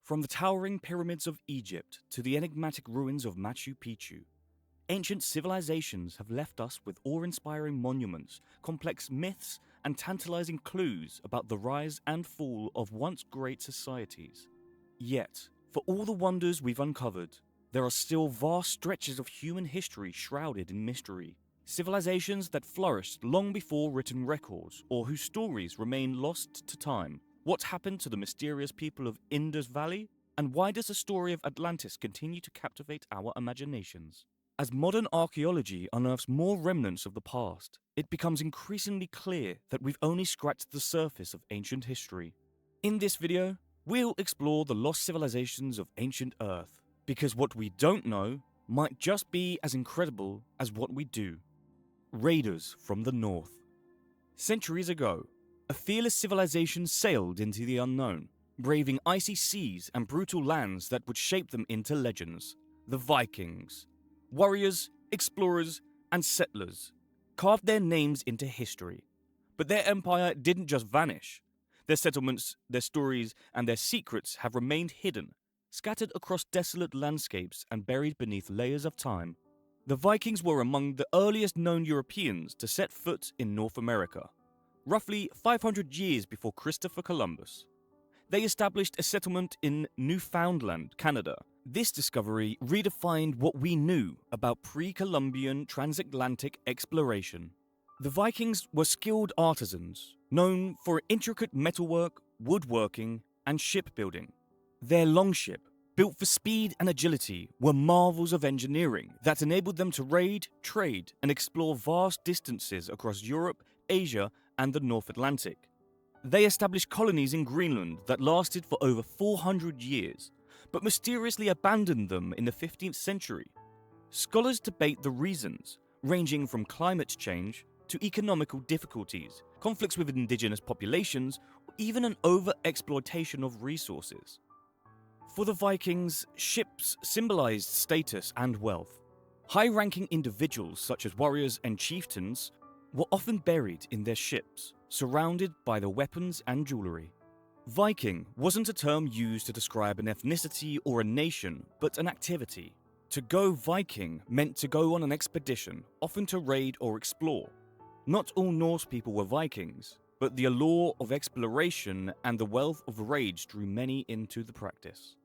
From the towering pyramids of Egypt to the enigmatic ruins of Machu Picchu, ancient civilizations have left us with awe-inspiring monuments, complex myths, and tantalizing clues about the rise and fall of once great societies. Yet, for all the wonders we've uncovered, there are still vast stretches of human history shrouded in mystery. Civilizations that flourished long before written records, or whose stories remain lost to time. What happened to the mysterious people of Indus Valley? And why does the story of Atlantis continue to captivate our imaginations? As modern archaeology unearths more remnants of the past, it becomes increasingly clear that we've only scratched the surface of ancient history. In this video, we'll explore the lost civilizations of ancient Earth, because what we don't know might just be as incredible as what we do. Raiders from the North. Centuries ago, a fearless civilization sailed into the unknown, braving icy seas and brutal lands that would shape them into legends. The Vikings. Warriors, explorers, and settlers carved their names into history. But their empire didn't just vanish. Their settlements, their stories, and their secrets have remained hidden, scattered across desolate landscapes and buried beneath layers of time. The Vikings were among the earliest known Europeans to set foot in North America, roughly 500 years before Christopher Columbus. They established a settlement in Newfoundland, Canada. This discovery redefined what we knew about pre-Columbian transatlantic exploration. The Vikings were skilled artisans, known for intricate metalwork, woodworking, and shipbuilding. Their longship, built for speed and agility, were marvels of engineering that enabled them to raid, trade, and explore vast distances across Europe, Asia, and the North Atlantic. They established colonies in Greenland that lasted for over 400 years, but mysteriously abandoned them in the 15th century. Scholars debate the reasons, ranging from climate change to economical difficulties, conflicts with indigenous populations, or even an over-exploitation of resources. For the Vikings, ships symbolized status and wealth. High-ranking individuals such as warriors and chieftains were often buried in their ships, surrounded by their weapons and jewelry. Viking wasn't a term used to describe an ethnicity or a nation, but an activity. To go Viking meant to go on an expedition, often to raid or explore. Not all Norse people were Vikings, but the allure of exploration and the wealth of raids drew many into the practice.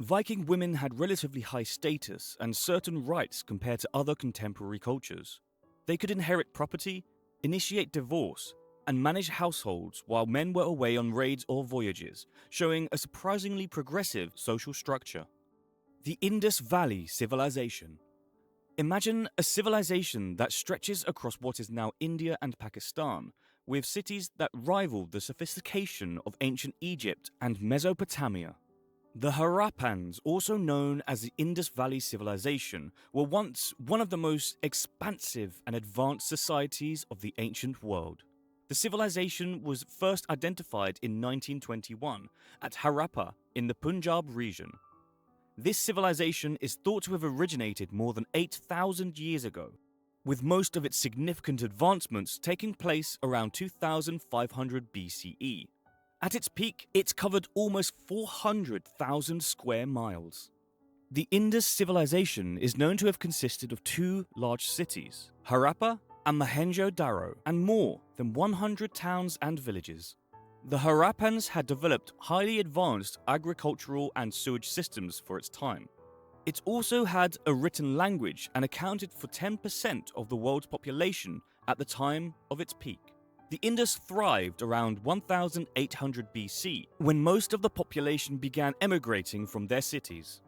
Viking women had relatively high status and certain rights compared to other contemporary cultures. They could inherit property, initiate divorce, and manage households while men were away on raids or voyages, showing a surprisingly progressive social structure. The Indus Valley civilization. Imagine a civilization that stretches across what is now India and Pakistan, with cities that rival the sophistication of ancient Egypt and Mesopotamia. The Harappans, also known as the Indus Valley Civilization, were once one of the most expansive and advanced societies of the ancient world. The civilization was first identified in 1921 at Harappa in the Punjab region. This civilization is thought to have originated more than 8,000 years ago, with most of its significant advancements taking place around 2500 BCE. At its peak, it's covered almost 400,000 square miles. The Indus civilization is known to have consisted of two large cities, Harappa and Mohenjo-Daro, and more than 100 towns and villages. The Harappans had developed highly advanced agricultural and sewage systems for its time. It also had a written language and accounted for 10% of the world's population at the time of its peak. The Indus thrived around 1800 BC, when most of the population began emigrating from their cities.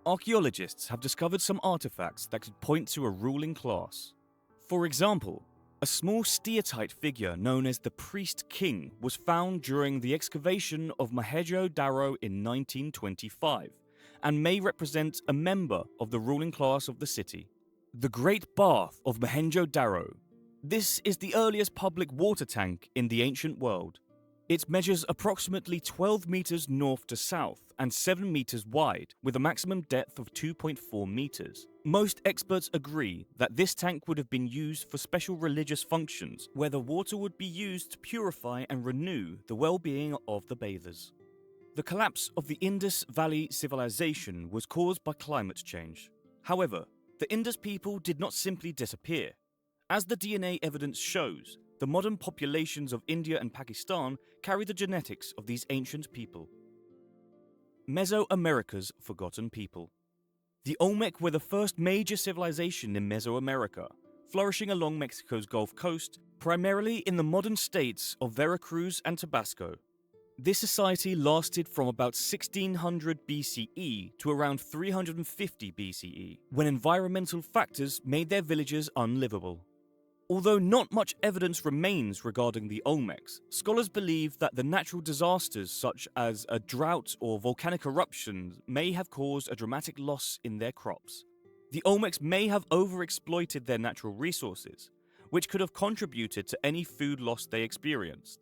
Archaeologists have discovered some artifacts that could point to a ruling class. For example, a small steatite figure known as the Priest King was found during the excavation of Mohenjo-Daro in 1925, and may represent a member of the ruling class of the city. The Great Bath of Mohenjo-Daro. This is the earliest public water tank in the ancient world. It measures approximately 12 meters north to south and 7 meters wide, with a maximum depth of 2.4 meters. Most experts agree that this tank would have been used for special religious functions, where the water would be used to purify and renew the well-being of the bathers. The collapse of the Indus Valley civilization was caused by climate change. However, the Indus people did not simply disappear. As the DNA evidence shows, the modern populations of India and Pakistan carry the genetics of these ancient people. Mesoamerica's forgotten people. The Olmec were the first major civilization in Mesoamerica, flourishing along Mexico's Gulf Coast, primarily in the modern states of Veracruz and Tabasco. This society lasted from about 1600 BCE to around 350 BCE, when environmental factors made their villages unlivable. Although not much evidence remains regarding the Olmecs, scholars believe that the natural disasters such as a drought or volcanic eruptions may have caused a dramatic loss in their crops. The Olmecs may have overexploited their natural resources, which could have contributed to any food loss they experienced.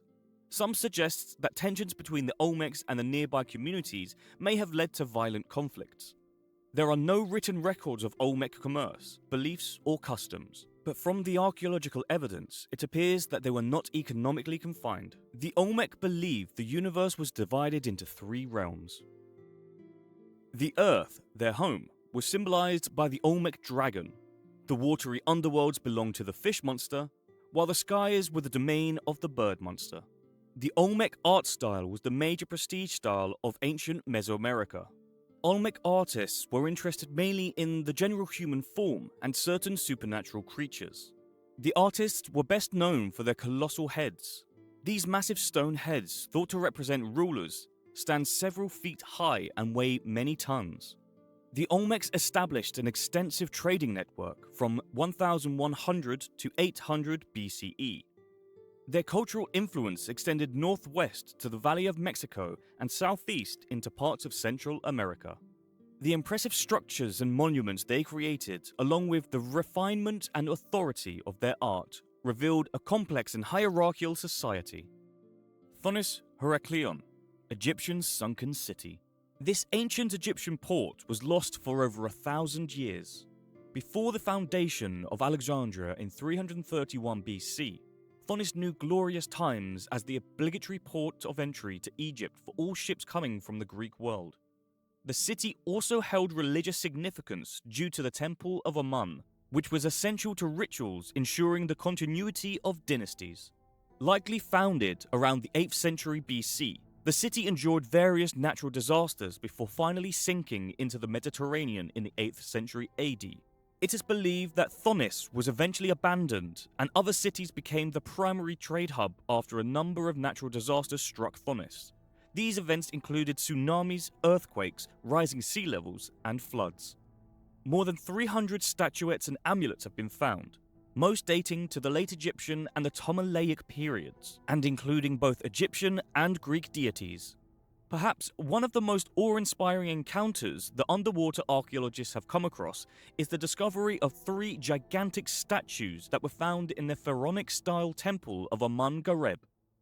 Some suggest that tensions between the Olmecs and the nearby communities may have led to violent conflicts. There are no written records of Olmec commerce, beliefs, or customs, but from the archaeological evidence, it appears that they were not economically confined. The Olmec believed the universe was divided into three realms. The Earth, their home, was symbolized by the Olmec dragon. The watery underworlds belonged to the fish monster, while the skies were the domain of the bird monster. The Olmec art style was the major prestige style of ancient Mesoamerica. Olmec artists were interested mainly in the general human form and certain supernatural creatures. The artists were best known for their colossal heads. These massive stone heads, thought to represent rulers, stand several feet high and weigh many tons. The Olmecs established an extensive trading network from 1100 to 800 BCE. Their cultural influence extended northwest to the Valley of Mexico and southeast into parts of Central America. The impressive structures and monuments they created, along with the refinement and authority of their art, revealed a complex and hierarchical society. Thonis-Heracleion, Egyptian's sunken city. This ancient Egyptian port was lost for over 1,000 years. Before the foundation of Alexandria in 331 BC, Thonis knew glorious times as the obligatory port of entry to Egypt for all ships coming from the Greek world. The city also held religious significance due to the Temple of Amun, which was essential to rituals ensuring the continuity of dynasties. Likely founded around the 8th century BC, the city endured various natural disasters before finally sinking into the Mediterranean in the 8th century AD. It is believed that Thonis was eventually abandoned, and other cities became the primary trade hub after a number of natural disasters struck Thonis. These events included tsunamis, earthquakes, rising sea levels, and floods. More than 300 statuettes and amulets have been found, most dating to the late Egyptian and the Ptolemaic periods, and including both Egyptian and Greek deities. Perhaps one of the most awe-inspiring encounters that underwater archaeologists have come across is the discovery of 3 gigantic statues that were found in the pharaonic-style temple of Amun-Gareb.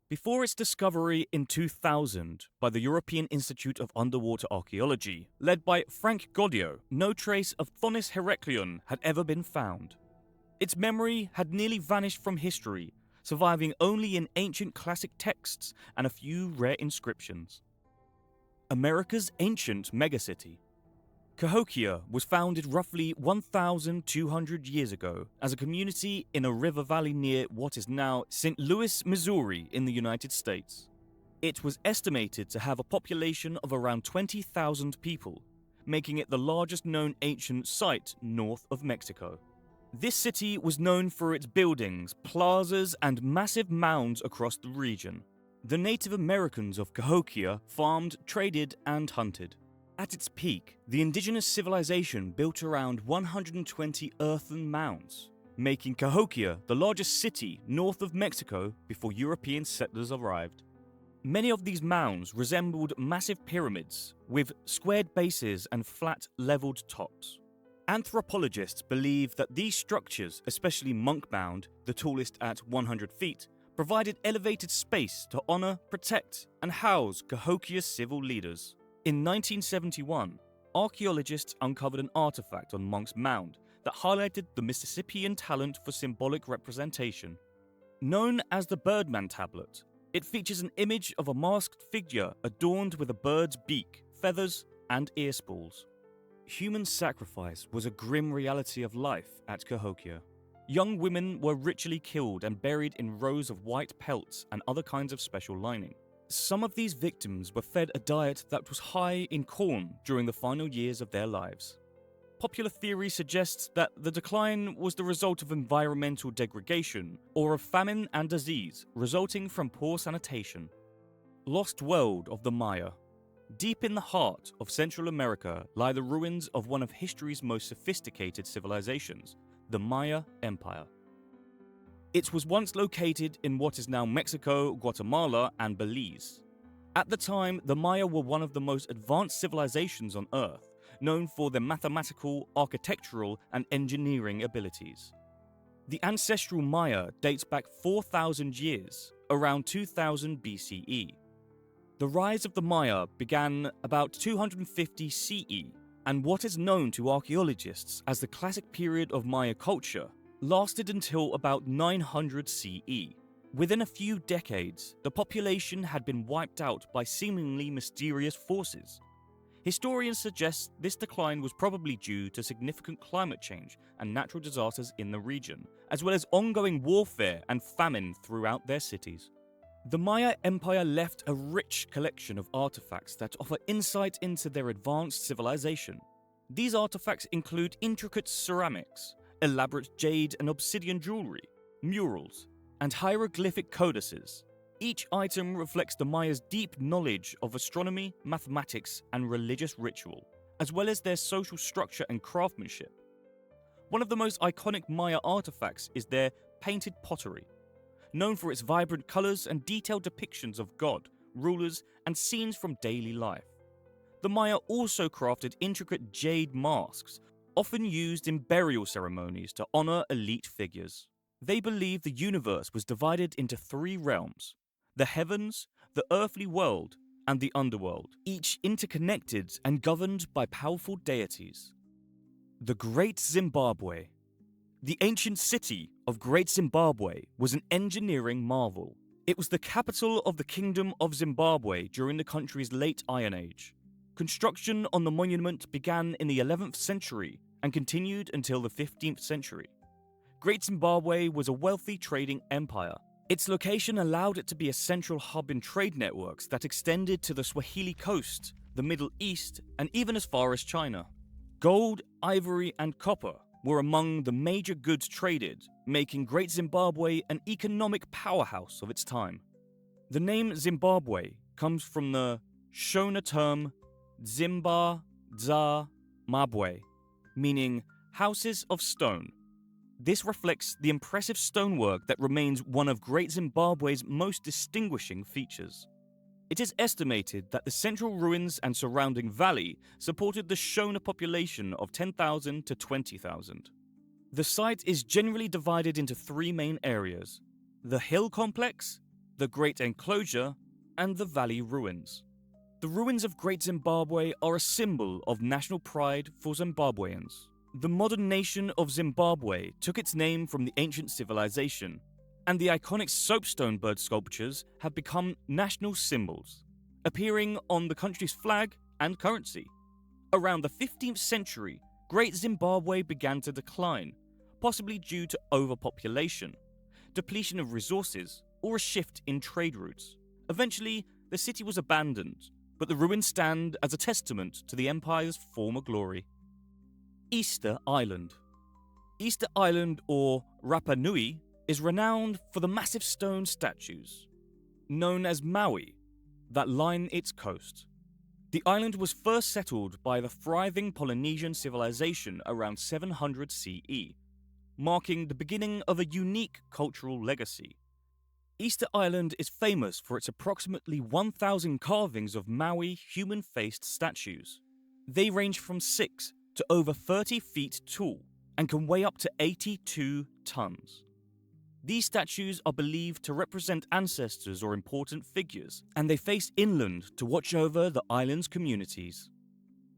Before its discovery in 2000 by the European Institute of Underwater Archaeology, led by Frank Goddio, no trace of Thonis-Heracleion had ever been found. Its memory had nearly vanished from history, surviving only in ancient classic texts and a few rare inscriptions. America's ancient megacity. Cahokia was founded roughly 1,200 years ago as a community in a river valley near what is now St. Louis, Missouri in the United States. It was estimated to have a population of around 20,000 people, making it the largest known ancient site north of Mexico. This city was known for its buildings, plazas, and massive mounds across the region. The Native Americans of Cahokia farmed, traded, and hunted. At its peak, the indigenous civilization built around 120 earthen mounds, making Cahokia the largest city north of Mexico before European settlers arrived. Many of these mounds resembled massive pyramids, with squared bases and flat, leveled tops. Anthropologists believe that these structures, especially Monk Mound, the tallest at 100 feet, provided elevated space to honor, protect, and house Cahokia's civil leaders. In 1971, archaeologists uncovered an artifact on Monk's Mound that highlighted the Mississippian talent for symbolic representation. Known as the Birdman Tablet, It features an image of a masked figure adorned with a bird's beak, feathers, and ear spools. Human sacrifice was a grim reality of life at Cahokia. Young women were ritually killed and buried in rows of white pelts and other kinds of special lining. Some of these victims were fed a diet that was high in corn during the final years of their lives. Popular theory suggests that the decline was the result of environmental degradation or of famine and disease resulting from poor sanitation. Lost world of the Maya. Deep in the heart of Central America lie the ruins of one of history's most sophisticated civilizations, the Maya Empire. It was once located in what is now Mexico, Guatemala, and Belize. At the time, the Maya were one of the most advanced civilizations on Earth, known for their mathematical, architectural, and engineering abilities. The ancestral Maya dates back 4,000 years, around 2000 BCE. The rise of the Maya began about 250 CE, and what is known to archaeologists as the classic period of Maya culture lasted until about 900 CE. Within a few decades, the population had been wiped out by seemingly mysterious forces. Historians suggest this decline was probably due to significant climate change and natural disasters in the region, as well as ongoing warfare and famine throughout their cities. The Maya Empire left a rich collection of artifacts that offer insight into their advanced civilization. These artifacts include intricate ceramics, elaborate jade and obsidian jewelry, murals, and hieroglyphic codices. Each item reflects the Maya's deep knowledge of astronomy, mathematics, and religious ritual, as well as their social structure and craftsmanship. One of the most iconic Maya artifacts is their painted pottery, known for its vibrant colors and detailed depictions of God, rulers, and scenes from daily life. The Maya also crafted intricate jade masks, often used in burial ceremonies to honor elite figures. They believed the universe was divided into three realms: the heavens, the earthly world, and the underworld, each interconnected and governed by powerful deities. The Great Zimbabwe. The ancient city of Great Zimbabwe was an engineering marvel. It was the capital of the Kingdom of Zimbabwe during the country's late Iron Age. Construction on the monument began in the 11th century and continued until the 15th century. Great Zimbabwe was a wealthy trading empire. Its location allowed it to be a central hub in trade networks that extended to the Swahili coast, the Middle East, and even as far as China. Gold, ivory, and copper were among the major goods traded, making Great Zimbabwe an economic powerhouse of its time. The name Zimbabwe comes from the Shona term Zimba Za Mabwe, meaning houses of stone. This reflects the impressive stonework that remains one of Great Zimbabwe's most distinguishing features. It is estimated that the central ruins and surrounding valley supported the Shona population of 10,000 to 20,000. The site is generally divided into three main areas: the hill complex, the Great Enclosure, and the valley ruins. The ruins of Great Zimbabwe are a symbol of national pride for Zimbabweans. The modern nation of Zimbabwe took its name from the ancient civilization, and the iconic soapstone bird sculptures have become national symbols, appearing on the country's flag and currency. Around the 15th century, Great Zimbabwe began to decline, possibly due to overpopulation, depletion of resources, or a shift in trade routes. Eventually, the city was abandoned, but the ruins stand as a testament to the empire's former glory. Easter Island. Easter Island, or Rapa Nui, is renowned for the massive stone statues, known as Maui, that line its coast. The island was first settled by the thriving Polynesian civilization around 700 CE, marking the beginning of a unique cultural legacy. Easter Island is famous for its approximately 1,000 carvings of Maui human-faced statues. They range from 6 to over 30 feet tall and can weigh up to 82 tons. These statues are believed to represent ancestors or important figures, and they face inland to watch over the island's communities.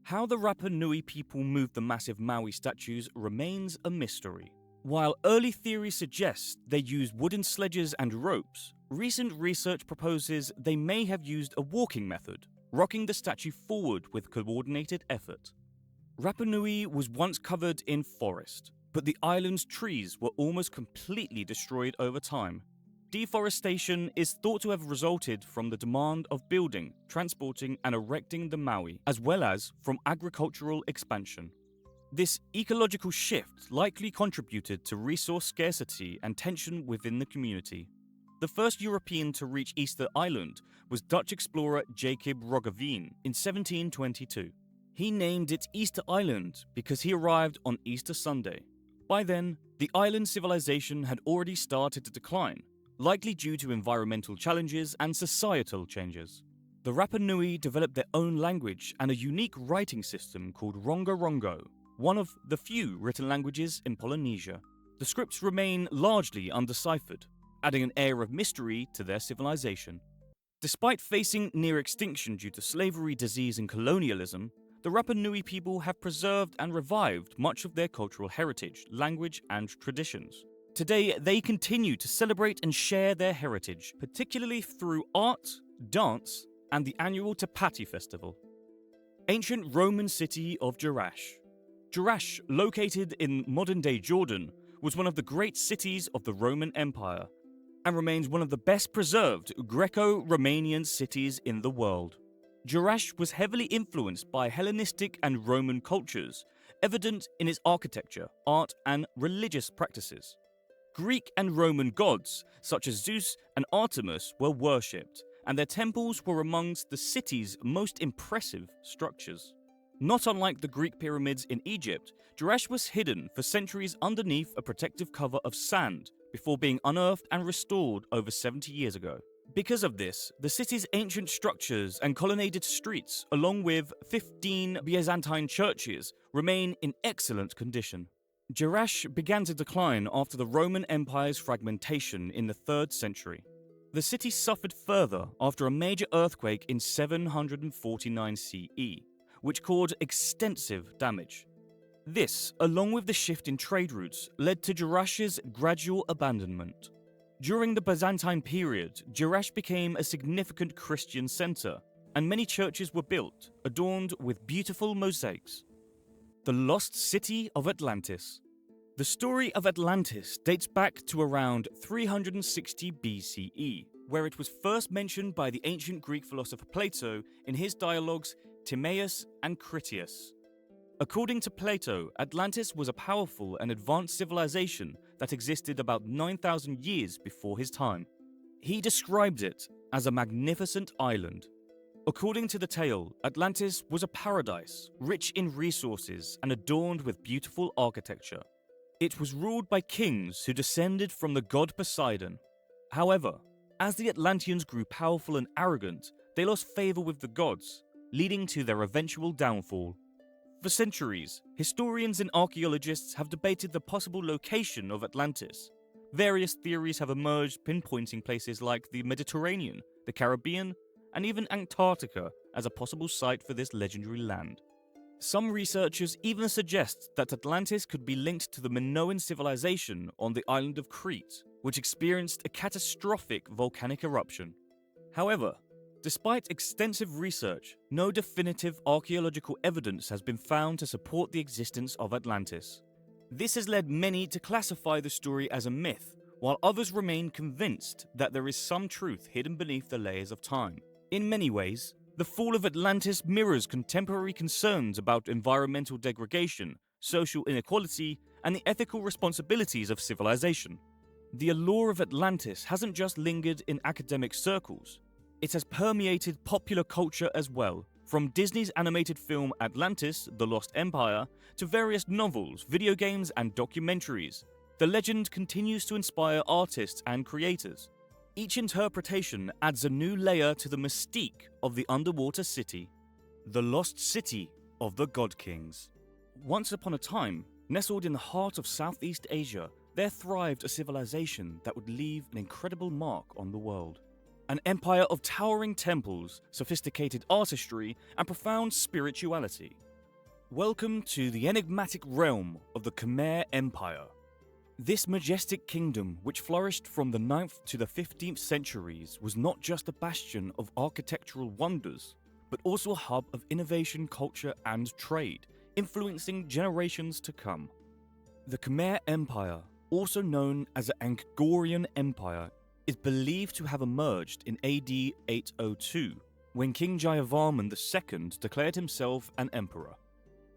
How the Rapa Nui people moved the massive Maui statues remains a mystery. While early theories suggest they used wooden sledges and ropes, recent research proposes they may have used a walking method, rocking the statue forward with coordinated effort. Rapa Nui was once covered in forest, but the island's trees were almost completely destroyed over time. Deforestation is thought to have resulted from the demand of building, transporting, and erecting the Maui, as well as from agricultural expansion. This ecological shift likely contributed to resource scarcity and tension within the community. The first European to reach Easter Island was Dutch explorer Jacob Roggeveen in 1722. He named it Easter Island because he arrived on Easter Sunday. By then, the island civilization had already started to decline, likely due to environmental challenges and societal changes. The Rapa Nui developed their own language and a unique writing system called Rongo-Rongo, one of the few written languages in Polynesia. The scripts remain largely undeciphered, adding an air of mystery to their civilization. Despite facing near extinction due to slavery, disease, and colonialism, the Rapa Nui people have preserved and revived much of their cultural heritage, language, and traditions. Today, they continue to celebrate and share their heritage, particularly through art, dance, and the annual Tapati festival. Ancient Roman city of Jerash. Jerash, located in modern-day Jordan, was one of the great cities of the Roman Empire and remains one of the best preserved Greco-Romanian cities in the world. Jerash was heavily influenced by Hellenistic and Roman cultures, evident in its architecture, art, and religious practices. Greek and Roman gods, such as Zeus and Artemis, were worshipped, and their temples were amongst the city's most impressive structures. Not unlike the Greek pyramids in Egypt, Jerash was hidden for centuries underneath a protective cover of sand before being unearthed and restored over 70 years ago. Because of this, the city's ancient structures and colonnaded streets, along with 15 Byzantine churches, remain in excellent condition. Jerash began to decline after the Roman Empire's fragmentation in the 3rd century. The city suffered further after a major earthquake in 749 CE, which caused extensive damage. This, along with the shift in trade routes, led to Jerash's gradual abandonment. During the Byzantine period, Jerash became a significant Christian center, and many churches were built, adorned with beautiful mosaics. The Lost City of Atlantis. The story of Atlantis dates back to around 360 BCE, where it was first mentioned by the ancient Greek philosopher Plato in his dialogues Timaeus and Critias. According to Plato, Atlantis was a powerful and advanced civilization that existed about 9,000 years before his time. He described it as a magnificent island. According to the tale, Atlantis was a paradise, rich in resources and adorned with beautiful architecture. It was ruled by kings who descended from the god Poseidon. However, as the Atlanteans grew powerful and arrogant, they lost favor with the gods, leading to their eventual downfall. For centuries, historians and archaeologists have debated the possible location of Atlantis. Various theories have emerged pinpointing places like the Mediterranean, the Caribbean, and even Antarctica as a possible site for this legendary land. Some researchers even suggest that Atlantis could be linked to the Minoan civilization on the island of Crete, which experienced a catastrophic volcanic eruption. However, despite extensive research, no definitive archaeological evidence has been found to support the existence of Atlantis. This has led many to classify the story as a myth, while others remain convinced that there is some truth hidden beneath the layers of time. In many ways, the fall of Atlantis mirrors contemporary concerns about environmental degradation, social inequality, and the ethical responsibilities of civilization. The allure of Atlantis hasn't just lingered in academic circles. It has permeated popular culture as well, from Disney's animated film Atlantis, The Lost Empire, to various novels, video games, and documentaries. The legend continues to inspire artists and creators. Each interpretation adds a new layer to the mystique of the underwater city, the lost city of the God Kings. Once upon a time, nestled in the heart of Southeast Asia, there thrived a civilization that would leave an incredible mark on the world. An empire of towering temples, sophisticated artistry, and profound spirituality. Welcome to the enigmatic realm of the Khmer Empire. This majestic kingdom, which flourished from the 9th to the 15th centuries, was not just a bastion of architectural wonders, but also a hub of innovation, culture, and trade, influencing generations to come. The Khmer Empire, also known as the Angkorian Empire, is believed to have emerged in AD 802, when King Jayavarman II declared himself an emperor.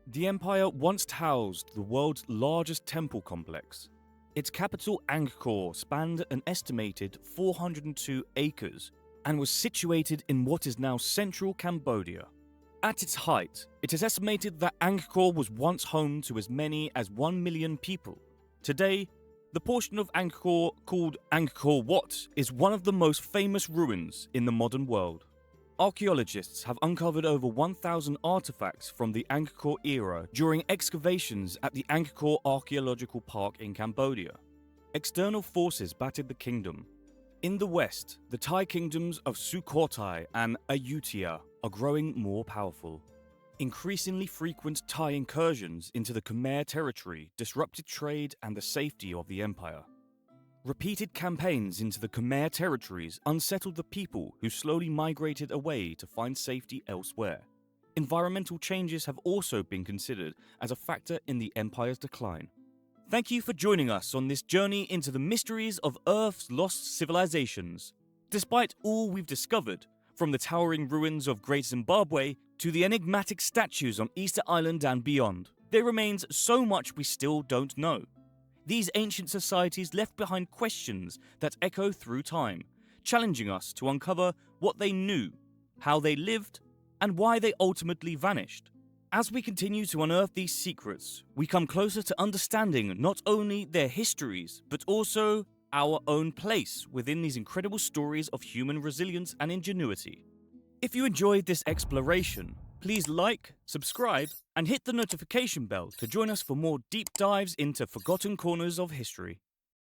The empire once housed the world's largest temple complex. Its capital Angkor spanned an estimated 402 acres and was situated in what is now central Cambodia. At its height, it is estimated that Angkor was once home to as many as 1 million people. Today, the portion of Angkor called Angkor Wat is one of the most famous ruins in the modern world. Archaeologists have uncovered over 1,000 artifacts from the Angkor era during excavations at the Angkor Archaeological Park in Cambodia. External forces battered the kingdom. In the west, the Thai kingdoms of Sukhothai and Ayutthaya are growing more powerful. Increasingly frequent Thai incursions into the Khmer territory disrupted trade and the safety of the empire. Repeated campaigns into the Khmer territories unsettled the people who slowly migrated away to find safety elsewhere. Environmental changes have also been considered as a factor in the empire's decline. Thank you for joining us on this journey into the mysteries of Earth's lost civilizations. Despite all we've discovered, from the towering ruins of Great Zimbabwe to the enigmatic statues on Easter Island and beyond, there remains so much we still don't know. These ancient societies left behind questions that echo through time, challenging us to uncover what they knew, how they lived, and why they ultimately vanished. As we continue to unearth these secrets, we come closer to understanding not only their histories, but also our own place within these incredible stories of human resilience and ingenuity. If you enjoyed this exploration, please like, subscribe, and hit the notification bell to join us for more deep dives into forgotten corners of history.